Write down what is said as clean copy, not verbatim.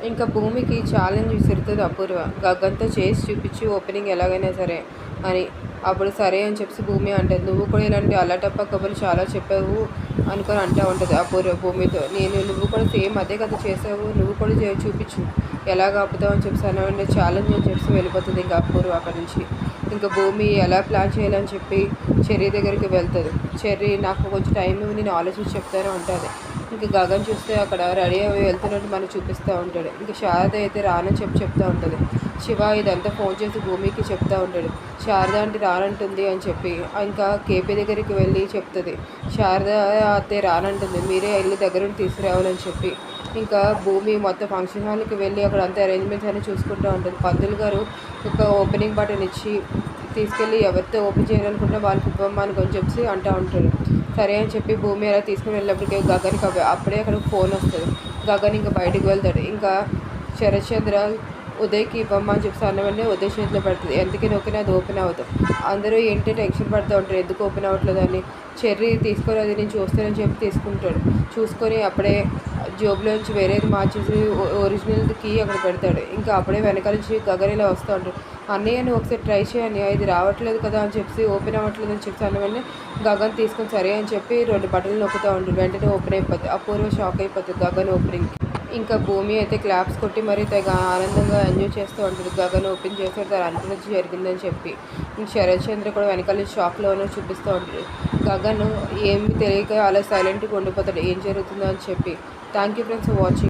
ఇంకా భూమికి ఛాలెంజ్ విసురుతుంది అపూర్వ. గగన్తో చేసి చూపించి ఓపెనింగ్ ఎలాగైనా సరే అని. అప్పుడు సరే అని చెప్పి భూమి అంటుంది. నువ్వు కూడా ఇలాంటి అల్లటప్ప కబుర్లు చాలా చెప్పావు అనుకొని అంటూ ఉంటుంది అపూర్వ భూమితో. నువ్వు కూడా సేమ్ అదే కథ చేసావు, నువ్వు కూడా చూపించు ఎలా ఆపుతావు అని చెప్పి అనే ఛాలెంజ్ అని చెప్పి వెళ్ళిపోతుంది ఇంకా అపూర్వ అక్కడి నుంచి. ఇంకా భూమి ఎలా ప్లాన్ చేయాలని చెప్పి చెర్రీ దగ్గరికి వెళ్తుంది. చెర్రీ నాకు కొంచెం టైం నేను ఆలోచించి చెప్తాను అంటుంది. ఇంకా గగన్ చూస్తే అక్కడ రెడీ అయ్యి వెళ్తున్నట్టు మనకు చూపిస్తూ ఉంటాడు. ఇంకా శారద అయితే రానని చెప్తూ ఉంటుంది. శివ ఇదంతా ఫోన్ చేసి భూమికి చెప్తూ ఉంటాడు. శారద అంటే రానంటుంది అని చెప్పి. ఇంకా కేపీ దగ్గరికి వెళ్ళి చెప్తుంది. శారద అయితే రానంటుంది, మీరే వెళ్ళి దగ్గరుండి తీసుకురావాలని చెప్పి. ఇంకా భూమి మొత్తం ఫంక్షన్ హాల్కి వెళ్ళి అక్కడ అంతా అరేంజ్మెంట్స్ అన్నీ చూసుకుంటూ ఉంటుంది. పంతులు గారు ఒక ఓపెనింగ్ బటన్ ఇచ్చి తీసుకెళ్ళి ఎవరితో ఓపెన్ చేయాలనుకుంటే వాళ్ళకి ఇవ్వమని కొంచెం చెప్పి అంటూ ఉంటాడు. సరే అని చెప్పి భూమి అలా తీసుకుని వెళ్ళినప్పటికీ గగన్కి అప్పుడే అక్కడ ఫోన్ వస్తుంది. గగన్ ఇంకా బయటికి వెళ్తాడు. ఇంకా శరత్చంద్ర ఉదయ్కి ఇవ్వమ్మని చెప్పి అన్న వెంటనే ఉదయ్ చేతిలో పెడుతుంది. ఎందుకని నొక్కినా అది ఓపెన్ అవుతుంది. అందరూ ఏంటి టెన్షన్ పడుతూ ఉంటారు ఎందుకు ఓపెన్ అవ్వట్లేదు అని. చెర్రీ తీసుకొని అది నేను చూస్తానని చెప్పి తీసుకుంటాడు. చూసుకొని అప్పుడే జోబులోంచి వేరేది మార్చేసి ఒరిజినల్ కీ అక్కడ పెడతాడు. ఇంకా అప్పుడే వెనకాల నుంచి గగన్ ఇలా వస్తూ ఉంటాడు. అన్నయ్య నువ్వు ఒకసారి ట్రై చేయని, ఇది రావట్లేదు కదా అని చెప్పి ఓపెన్ అవ్వట్లేదు అని చెప్పి అన్న వెంటనే గగన్ తీసుకొని సరే అని చెప్పి 2 బటన్లు నొక్కుతూ ఉంటాడు. వెంటనే ఓపెన్ అయిపోతుంది. అపూర్వ షాక్ అయిపోతుంది గగన్ ఓపెనింగ్. ఇంకా భూమి అయితే క్లాప్స్ కొట్టి మరీ తెగ ఆనందంగా ఎంజాయ్ చేస్తూ ఉంటుంది. గగన్ ఓపెన్ చేస్తే తను అనుకున్నది జరిగిందని చెప్పి. ఇంక శరత్చంద్ర కూడా వెనకాల షాక్లోనూ చూపిస్తూ ఉంటాడు. గగన్ ఏమి తెలియక అలా సైలెంట్గా ఉండిపోతాడు ఏం జరుగుతుందో అని చెప్పి. Thank you friends for watching.